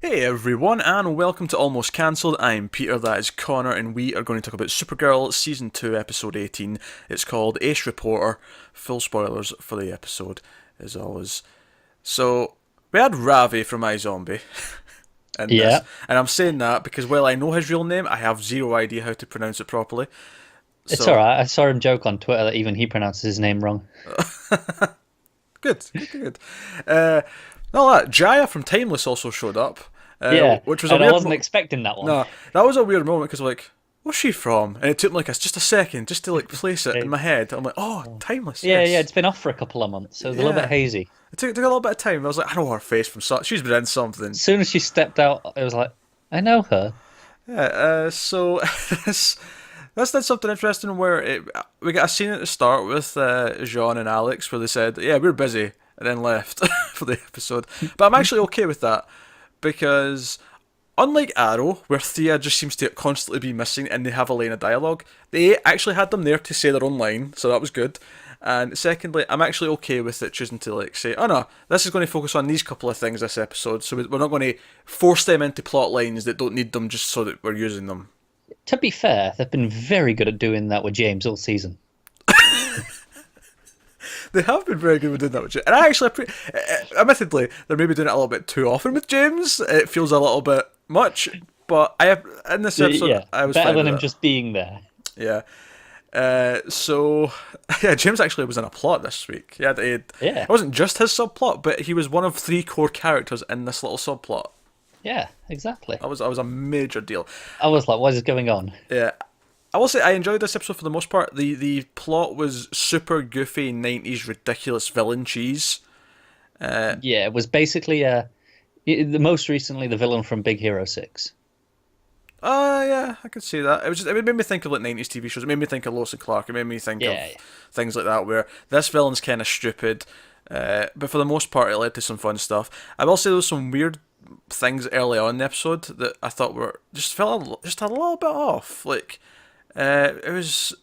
Hey everyone, and welcome to Almost Cancelled. I'm Peter, that is Connor, and we are going to talk about Supergirl Season 2, Episode 18. It's called Ace Reporter. Full spoilers for the episode, as always. So, we had Ravi from iZombie in this, Yeah, and I'm saying that because while I know his real name, I have zero idea how to pronounce it properly. it's all So, right. I saw him joke on Twitter that even he pronounces his name wrong. good. Uh, Not that, Jaya from Timeless also showed up, Yeah, which was a and I weird. wasn't expecting that one. No, that was a weird moment because like, what's she from? And it took me like just a second just to like place it in Okay. my head. I'm like, oh, Oh. Timeless, Yeah, yes, it's been off for a couple of months, so it's a little bit yeah. hazy. It took a little bit of time. I was like, I know her face from she's been in something. As soon as she stepped out, it was like, I know her. Yeah. So this did something interesting where we got a scene at the start with Jean and Alex where they said, yeah, we're busy, and then left for the episode. But I'm actually okay with that because unlike Arrow, where Thea just seems to constantly be missing and they have a line of dialogue, they actually had them there to say their own line, so that was good. And secondly, I'm actually okay with it choosing to like say, oh no, this is going to focus on these couple of things this episode, so we're not going to force them into plot lines that don't need them just so that we're using them. To be fair, they've been very good at doing that with James all season. They have been very good with doing that with James. And I actually, admittedly, they're maybe doing it a little bit too often with James. It feels a little bit much, but in this episode, Yeah, I was better fine than with him it. just being there. Yeah. So yeah, James actually was in a plot this week. Yeah, it Yeah, wasn't just his subplot, but he was one of three core characters in this little subplot. yeah, exactly. That was a major deal. I was like, what is going on? Yeah, I will say I enjoyed this episode for the most part. The plot was super goofy, 90s ridiculous villain cheese. Yeah, it was basically the most recently the villain from Big Hero 6. Yeah, I could see that. It made me think of like 90s TV shows. It made me think of Lois and Clark. It made me think of Yeah, things like that where this villain's kind of stupid, but for the most part it led to some fun stuff. I will say there was some weird things early on in the episode that I thought were just a little bit off. Like it was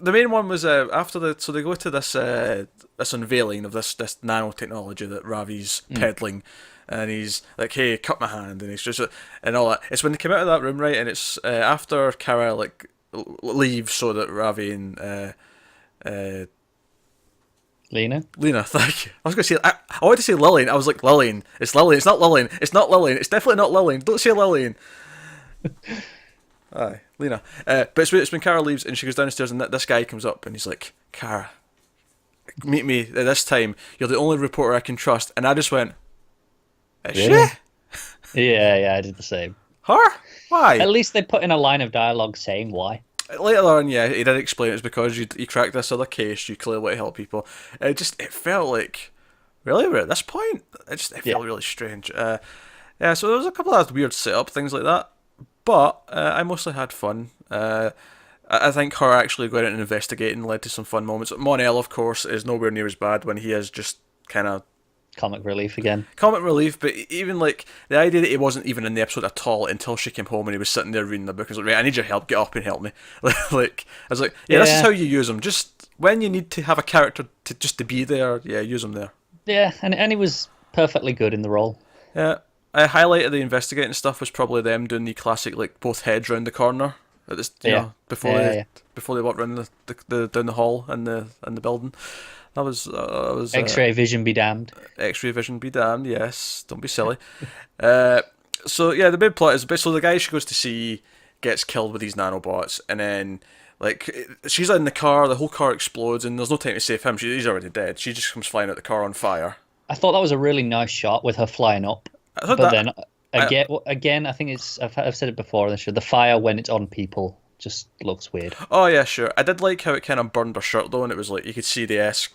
the main one was after so they go to this unveiling of this nanotechnology that Ravi's yeah. peddling, and he's like, "Hey, cut my hand," and he's just and all that. It's when they come out of that room, right, and it's after Kara like leaves so that Ravi and uh, Lena? Lena, thank you. I was gonna say I wanted to say Lillian. I was like Lillian. It's Lillian. It's not Lillian. It's not Lillian. It's definitely not Lillian. Don't say Lillian. Aye, Lena. But it's when Kara leaves and she goes downstairs and this guy comes up and he's like, Kara, meet me at this time. You're the only reporter I can trust. And I just went, is she? Really? Yeah, I did the same. Her? At Why? least they put in a line of dialogue saying why. Later on, yeah, he did explain it's because you cracked this other case, you clearly want to help people. It felt like, really, we're at this point? It Yeah. felt really strange. Yeah, so there was a couple of weird setup, things like that. But I mostly had fun. I think her actually going out and investigating led to some fun moments. Monel, of course, is nowhere near as bad when he is just kind of Comic relief again. comic relief. But even like the idea that he wasn't even in the episode at all until she came home and he was sitting there reading the book. I was like, right, I need your help. Get up and help me. Like I was like, yeah, this is Yeah, how you use them. Just when you need to have a character to be there, yeah, use them there. yeah, and he was perfectly good in the role. Yeah. I highlighted the investigating stuff was probably them doing the classic like both heads round the corner at this Yeah, yeah. before they walk round the down the hall in the building. That was X-ray vision be damned. X-ray vision be damned. Yes, don't be silly. uh, so yeah, the big plot is so the guy she goes to see gets killed with these nanobots, and then like she's in the car, the whole car explodes, and there's no time to save him. He's already dead. She just comes flying out the car on fire. I thought that was a really nice shot with her flying up, I thought but that. then I, again, I think I've said it before. The fire when it's on people just looks weird. Oh yeah, sure. I did like how it kind of burned her shirt though, and it was like you could see the S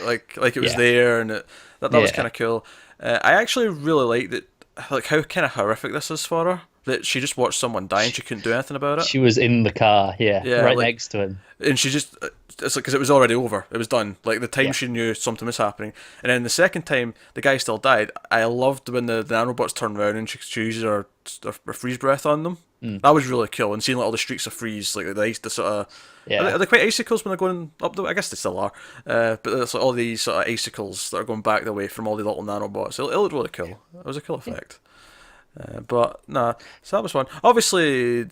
like it was Yeah, there, and that was kind yeah. of cool. I actually really liked that, like how kind of horrific this is for her. That she just watched someone die and she couldn't do anything about it. She was in the car, yeah, Yeah, right like, next to him. and she just it's like because it was already over, it was done. Like the time Yeah, she knew something was happening, and then the second time the guy still died. I loved when the nanobots turned around and she uses her freeze breath on them. mm, That was really cool, and seeing like all the streaks of freeze, like the ice, the sort of yeah. are they quite icicles when they're going up the? I guess they still are. But it's like all these sort of icicles that are going back the way from all the little nanobots. It looked really cool. It was a cool effect. But nah, so that was fun. Obviously,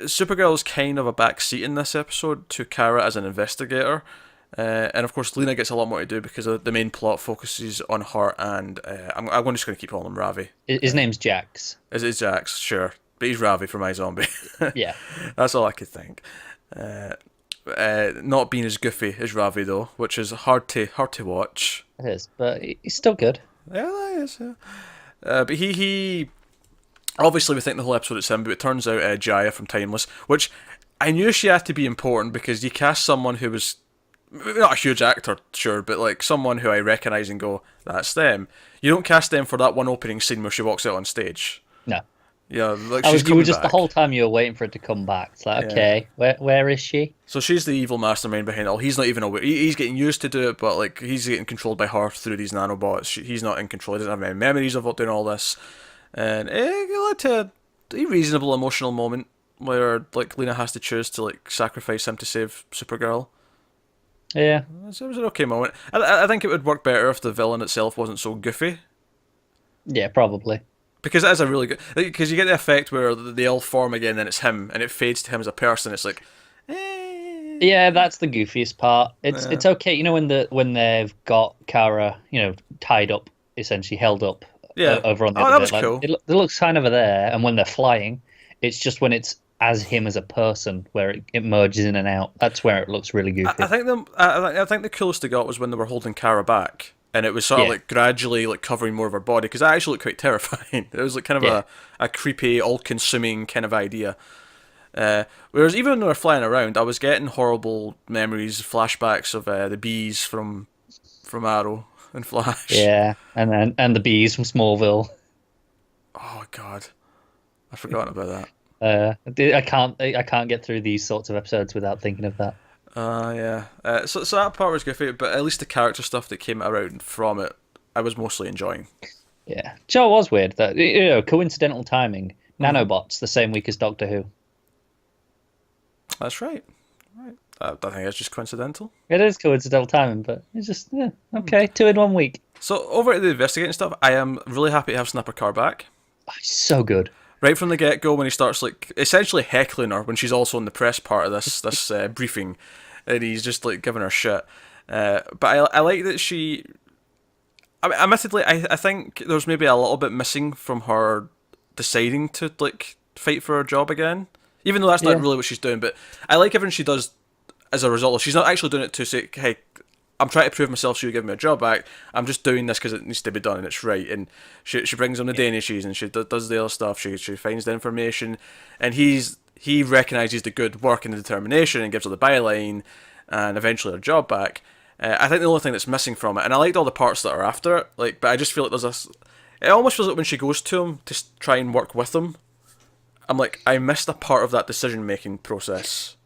Supergirl's kind of a backseat in this episode to Kara as an investigator. And of course, Lena gets a lot more to do because the main plot focuses on her and I'm just going to keep calling him Ravi. His name's Jax. Is Jax? Sure, but he's Ravi for my zombie. Yeah, That's all I could think. Not being as goofy as Ravi though, which is hard to watch. it is, but he's still good. Yeah, that is. Yeah. But he obviously we think the whole episode it's him, but it turns out Jaya from Timeless, which I knew she had to be important because you cast someone who was not a huge actor, sure, but like someone who I recognise and go, that's them. You don't cast them for that one opening scene where she walks out on stage. No. Yeah, like You she's were coming just back. the whole time you were waiting for it to come back. It's like, okay, where is she? So she's the evil mastermind behind it all. He's not even aware. He's getting used to do it, but like he's getting controlled by her through these nanobots. He's not in control. He doesn't have any memories of doing all this, and it led to a reasonable emotional moment where like Lena has to choose to like sacrifice him to save Supergirl. Yeah. It was an okay moment. I think it would work better if the villain itself wasn't so goofy. Yeah, probably. Because it is a really good... Because you get the effect where they all form again, then it's him, and it fades to him as a person. It's like... Yeah, that's the goofiest part. It's okay, you know, when they've got Kara, you know, tied up, essentially held up over on the other that was bit. cool. It looks kind of there, and when they're flying, it's just when it's as him as a person where it merges in and out. That's where it looks really goofy. I think the coolest they got was when they were holding Kara back, and it was sort of like gradually like covering more of her body, because that actually looked quite terrifying. It was like kind of a creepy, all-consuming kind of idea. Whereas even when they were flying around, I was getting horrible memories, flashbacks of the bees from Arrow and Flash. Yeah, and the bees from Smallville. Oh God, I've forgotten about that. I can't get through these sorts of episodes without thinking of that. So that part was goofy, but at least the character stuff that came around from it, I was mostly enjoying. Yeah, so it was weird that, you know, coincidental timing. Nanobots the same week as Doctor Who. That's right. I think it's just coincidental. It is coincidental timing, but it's just okay. 2 in 1 week. So over at the investigating stuff, I am really happy to have Snapper Carr back. Oh, so good. Right from the get-go, when he starts like essentially heckling her when she's also in the press part of this briefing, and he's just like giving her shit. But I like that she. I mean, admittedly, I think there's maybe a little bit missing from her deciding to like fight for her job again, even though that's not really what she's doing. But I like everything she does as a result. She's not actually doing it to say, "Hey, I'm trying to prove myself, so you give me a job back. I'm just doing this because it needs to be done and it's right." And she brings him the danishes and she does the other stuff. She finds the information, and he recognises the good work and the determination and gives her the byline and eventually her job back. I think the only thing that's missing from it, and I liked all the parts that are after it, like, but I just feel like it almost feels like when she goes to him to try and work with him, I'm like, I missed a part of that decision making process.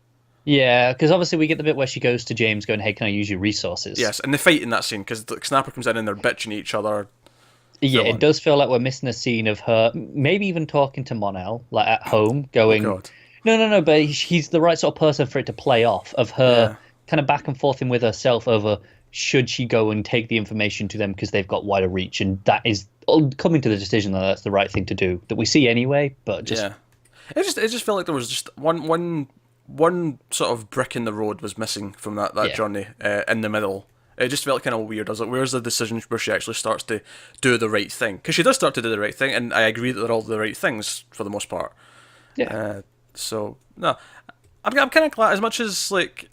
Yeah, because obviously we get the bit where she goes to James going, "Hey, can I use your resources?" Yes, and they fight in that scene because the Snapper comes in and they're bitching at each other. Yeah, it does feel like we're missing a scene of her, maybe even talking to Mon-El, like at home, going, Oh, God. No, but he's the right sort of person for it to play off, of her kind of back and forthing with herself over should she go and take the information to them because they've got wider reach, and that is coming to the decision that that's the right thing to do, that we see anyway, but just... Yeah. It just felt like there was just one sort of brick in the road was missing from that journey in the middle. It just felt kind of weird. I was like, where's the decision where she actually starts to do the right thing? Because she does start to do the right thing, and I agree that they're all the right things for the most part. Yeah. So, no. I'm kind of glad, as much as, like,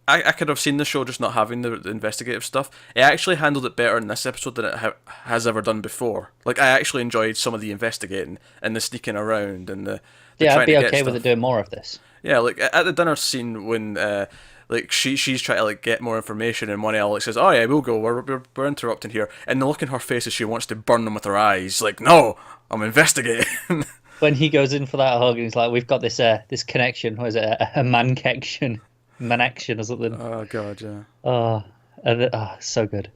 I could have seen the show just not having the investigative stuff, it actually handled it better in this episode than it has ever done before. Like, I actually enjoyed some of the investigating and the sneaking around and the I'd be trying to okay get with stuff. it doing more of this. Yeah, like at the dinner scene when like she's trying to like get more information and Mon-El like says, "Oh yeah, we'll go. We're interrupting here," and the look in her face as she wants to burn them with her eyes, like, "No, I'm investigating." When he goes in for that hug and he's like, "We've got this connection." What is it? A man-connection, man-action or something. Oh God, yeah. So good.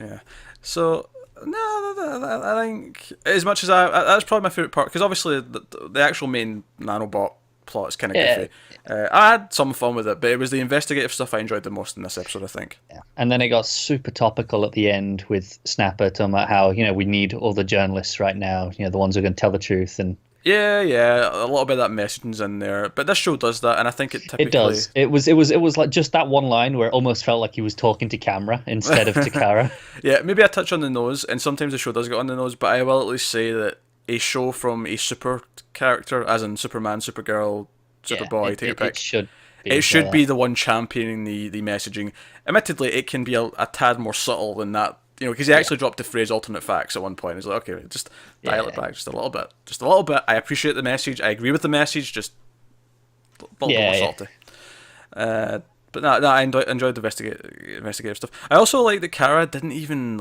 Yeah. So no, I think as much as that's probably my favorite part, because obviously the actual main nanobot plot is kind of Yeah. goofy. I had some fun with it, but it was the investigative stuff I enjoyed the most in this episode, I think. And then it got super topical at the end with Snapper talking about how, we need all the journalists right now, the ones who are going to tell the truth. And Yeah, a little bit of that messaging's in there, but this show does that, and I think it typically... it does. It was like just that one line where it almost felt like he was talking to camera instead of to Kara. Yeah, maybe I touch on the nose, and sometimes the show does get on the nose, but I will at least say that a show from a super character, as in Superman, Supergirl, Superboy, take your pick. It should be the one championing the messaging. Admittedly, it can be a tad more subtle than that, because he actually dropped the phrase alternate facts at one point. He's like, okay, just dial it back just a little bit. Just a little bit. I appreciate the message. I agree with the message, just a little bit more salty. But no, I enjoyed the investigative stuff. I also like that Kara didn't even,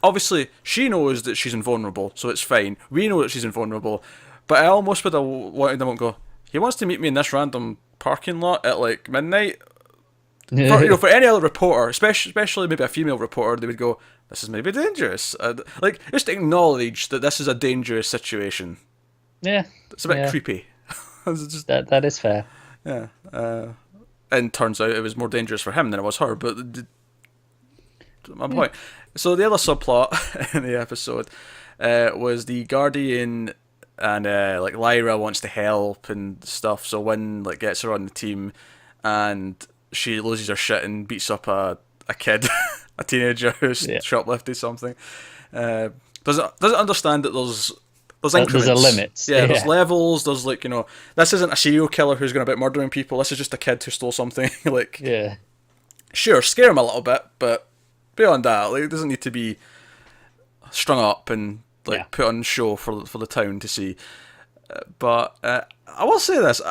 obviously, she knows that she's invulnerable, so it's fine. We know that she's invulnerable, but I almost would have wanted them to go, he wants to meet me in this random parking lot at, midnight. For any other reporter, especially maybe a female reporter, they would go, this is maybe dangerous. Just acknowledge that this is a dangerous situation. Yeah. It's a bit creepy. Just, that is fair. Yeah. And turns out it was more dangerous for him than it was her, but my point. So the other subplot in the episode was the Guardian and Lyra wants to help and stuff, so Wynn gets her on the team and she loses her shit and beats up a kid, a teenager who's shoplifted something. Doesn't understand that there's increments. There's a limit. Yeah, there's levels. There's this isn't a serial killer who's going about murdering people. This is just a kid who stole something. Sure, scare him a little bit, but beyond that, it doesn't need to be strung up and put on show for the town to see. But I will say this.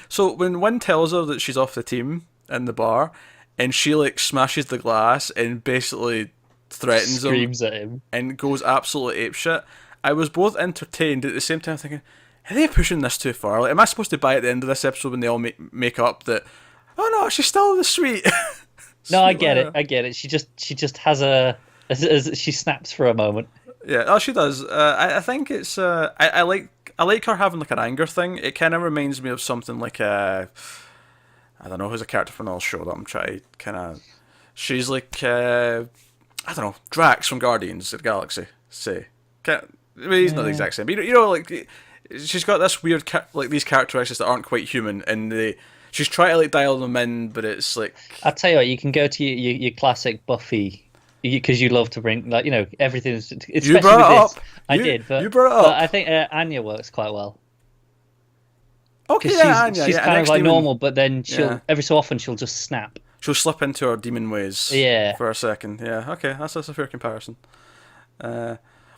So when Wynn tells her that she's off the team in the bar, and she smashes the glass and basically threatens screams at him and goes absolutely apeshit, I was both entertained at the same time thinking, are they pushing this too far? Am I supposed to buy at the end of this episode when they all make up that, oh no, she's still the sweet? No, I get it. She just has she snaps for a moment. Yeah, oh, she does. I think it's I like her having an anger thing. It kind of reminds me of something like I don't know who's a character from another show that I'm trying kind of. She's I don't know, Drax from Guardians of the Galaxy. Say, he's not the exact same. But she's got this weird these characteristics that aren't quite human, and she's trying to dial them in, but it's I'll tell you what, you can go to your classic Buffy, because you love to bring everything. You brought it up. I did, but you brought it up. But I think Anya works quite well. Okay, yeah, Anya. She's yeah, kind of normal, but then she'll every so often she'll just snap. She'll slip into her demon ways. Yeah. For a second. Yeah. Okay, that's a fair comparison.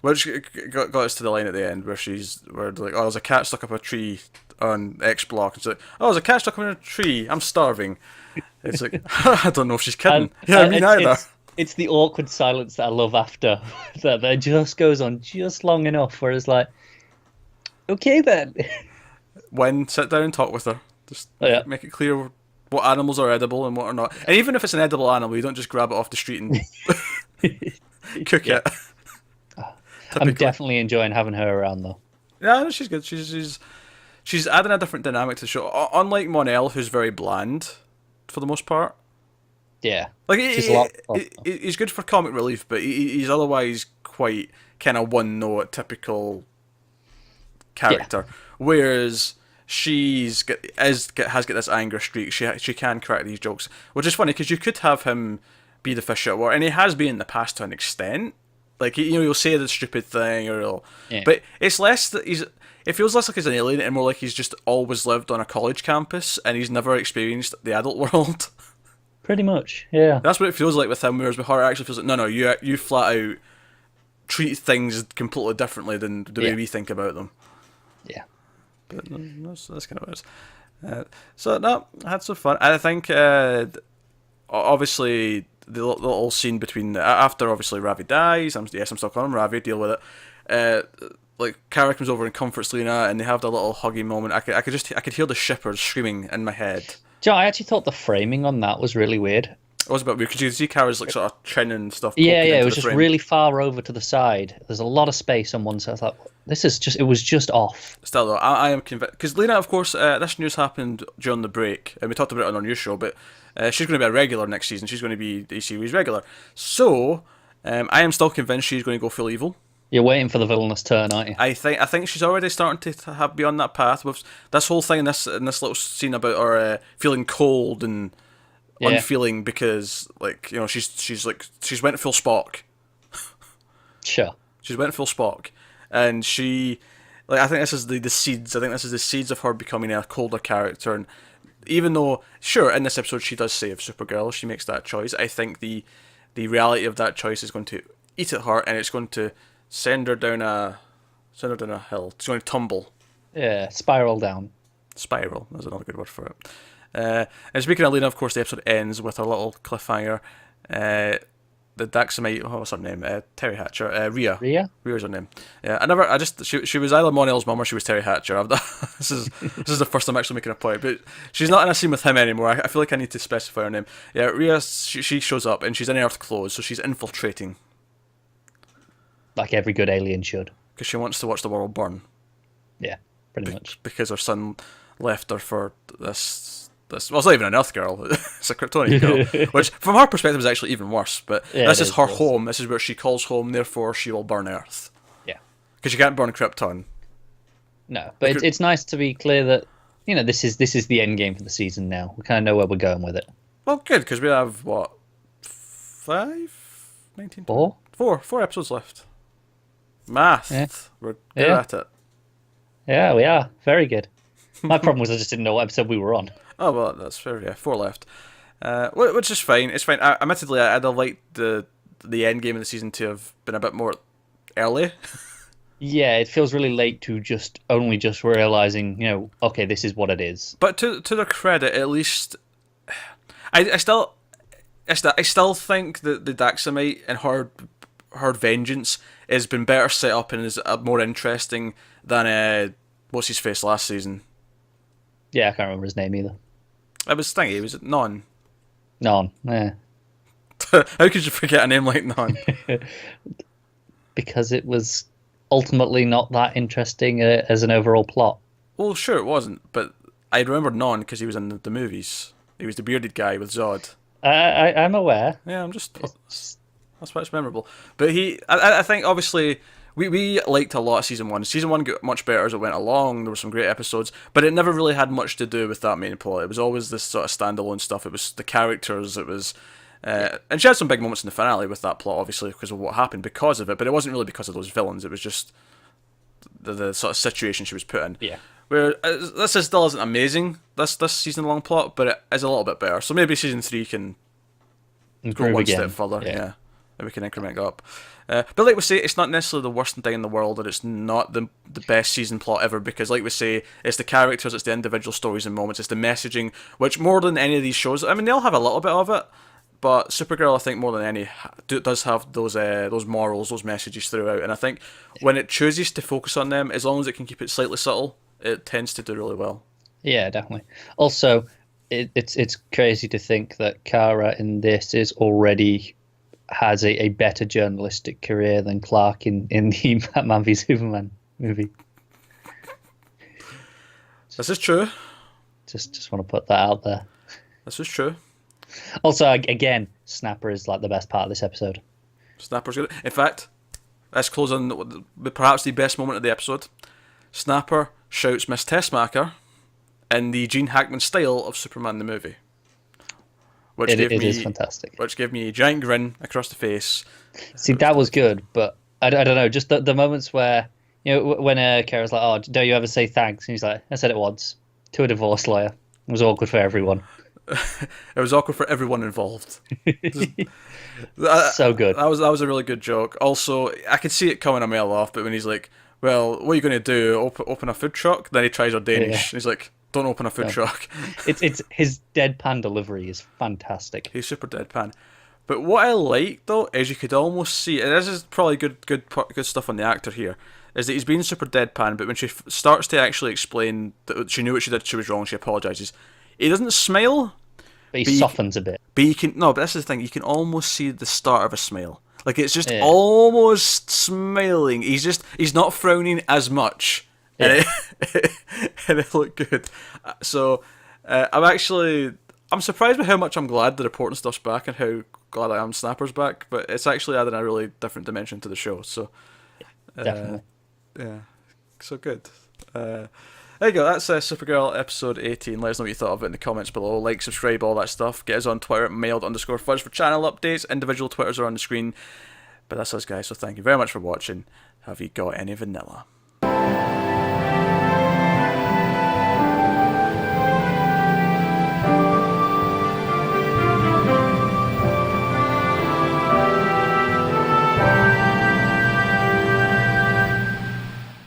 Which got us to the line at the end where they're like, oh, there's a cat stuck up a tree on X block. It's like, oh, there's a cat stuck up in a tree. I'm starving. It's like, I don't know if she's kidding. Me neither. It's the awkward silence that I love after that just goes on just long enough where it's like, okay then. When sit down and talk with her, just make it clear what animals are edible and what are not. And even if it's an edible animal, you don't just grab it off the street and cook it. I'm definitely enjoying having her around though. Yeah, she's good. She's adding a different dynamic to the show. Unlike Monel, who's very bland for the most part. Yeah, he's good for comic relief, but he's otherwise quite kind of one note, typical character. Yeah. Whereas has got this anger streak. She can crack these jokes, which is funny because you could have him be the fish out of water, and he has been in the past to an extent. He'll say the stupid thing, but it's less that it feels less like he's an alien and more like he's just always lived on a college campus and he's never experienced the adult world. Pretty much, yeah. That's what it feels like with him, whereas with her it actually feels like, no, you flat out treat things completely differently than the way we think about them. Yeah. But that's kind of what it is. So, no, I had some fun. I think, obviously, the little scene between, after obviously Ravi dies, I'm still calling him Ravi, deal with it. Kara comes over and comforts Lena, and they have the little huggy moment. I could hear the shippers screaming in my head. Joe, I actually thought the framing on that was really weird. was a bit weird because you can see Kara's like sort of chin and stuff Yeah, poking yeah, it into was the just frame. really far over to the side. There's a lot of space on one side. I thought, it was just off. Still though, I am convinced because Lena, of course, this news happened during the break, and we talked about it on our news show. But she's going to be a regular next season. She's going to be the series regular. So I am still convinced she's going to go full evil. You're waiting for the villainous turn, aren't you? I think she's already starting to have be on that path with this whole thing in this little scene about her feeling cold and Yeah. unfeeling because she's went full Spock. Sure. She's went full Spock, and I think this is the seeds. I think this is the seeds of her becoming a colder character. And even though, sure, in this episode she does save Supergirl, she makes that choice. I think the reality of that choice is going to eat at her, and it's going to send her down a hill. It's going to tumble. Yeah, spiral down. Spiral. That's another good word for it. And speaking of Lena, of course, the episode ends with a little cliffhanger. The Daxamite, what's her name? Terry Hatcher. Rhea. Rhea's her name. Yeah, she was either Monel's mum or she was Terry Hatcher. This is the first time I'm actually making a point, but she's not in a scene with him anymore. I feel like I need to specify her name. Yeah, Rhea, she shows up and she's in Earth clothes, so she's infiltrating. Like every good alien should. Because she wants to watch the world burn. Yeah, pretty much. Because her son left her for this. Well, it's not even an Earth girl. It's a Kryptonian girl, which, from her perspective, is actually even worse. But Yeah, this it is her is. home. This is where she calls home. Therefore, she will burn Earth. Yeah. Because you can't burn Krypton. No, but it's nice to be clear that this is the end game for the season now. We kind of know where we're going with it. Well, good, because we have what 19 four episodes left. Math. Yeah. We're good Yeah. at it. Yeah, we are very good. My problem was I just didn't know what episode we were on. Oh well, that's fair. Yeah, 4 left, which is fine. It's fine. Admittedly, I'd have liked the end game of the season to have been a bit more early. Yeah, it feels really late to just realizing, okay, this is what it is. But to their credit, at least, I still think that the Daxamite and her vengeance has been better set up and is more interesting than what's his face last season. Yeah, I can't remember his name either. It was Stingy. Was it Non? Non. Yeah. How could you forget a name like Non? Because it was ultimately not that interesting as an overall plot. Well, sure it wasn't, but I remember Non because he was in the movies. He was the bearded guy with Zod. I'm aware. Yeah, that's why it's memorable. But I think obviously we liked a lot of season 1. Season 1 got much better as it went along. There were some great episodes, but it never really had much to do with that main plot. It was always this sort of standalone stuff. It was the characters. It was. And she had some big moments in the finale with that plot, obviously, because of what happened because of it, but it wasn't really because of those villains. It was just the sort of situation she was put in. Yeah. Where this still isn't amazing, this season-long plot, but it is a little bit better. So maybe season 3 can Improve go one again. step further. Yeah. Yeah. And we can increment it up. But like we say, it's not necessarily the worst thing in the world, and it's not the best season plot ever, because like we say, it's the characters, it's the individual stories and moments, it's the messaging, which more than any of these shows, I mean, they all have a little bit of it, but Supergirl, I think, more than any, does have those morals, those messages throughout, and I think when it chooses to focus on them, as long as it can keep it slightly subtle, it tends to do really well. Yeah, definitely. Also, it's crazy to think that Kara in this has a better journalistic career than Clark in the Batman v Superman movie. This is true. Just want to put that out there. This is true. Also, again, Snapper is like the best part of this episode. Snapper's good. In fact, let's close on perhaps the best moment of the episode. Snapper shouts Miss Tessmacher in the Gene Hackman style of Superman the movie. Which It is fantastic. Which gave me a giant grin across the face. See, that was good, but I don't know, just the moments where, when Kara's like, oh, don't you ever say thanks? And he's like, I said it once, to a divorce lawyer. It was awkward for everyone. It was awkward for everyone involved. So good. That was a really good joke. Also, I could see it coming a mile off, but when he's like, well, what are you going to do? Open a food truck? Then he tries her Danish. Yeah. And he's like, don't open a food truck. It's his deadpan delivery is fantastic. He's super deadpan. But what I like though is you could almost see, and this is probably good stuff on the actor here, is that he's being super deadpan. But when she starts to actually explain that she knew what she did, she was wrong, she apologizes. He doesn't smile, But he But you, softens a bit. but you can no, but that's the thing. You can almost see the start of a smile. Like it's just Yeah. almost smiling. He's not frowning as much, and Yeah. it and it looked good. So I'm surprised by how much I'm glad the reporting stuff's back and how glad I am Snapper's back. But it's actually adding a really different dimension to the show. So Definitely. yeah, so good. There you go, that's Supergirl episode 18. Let us know what you thought of it in the comments below. Like, subscribe, all that stuff. Get us on Twitter at mailed_fudge for channel updates. Individual Twitters are on the screen. But that's us, guys, so thank you very much for watching. Have you got any vanilla?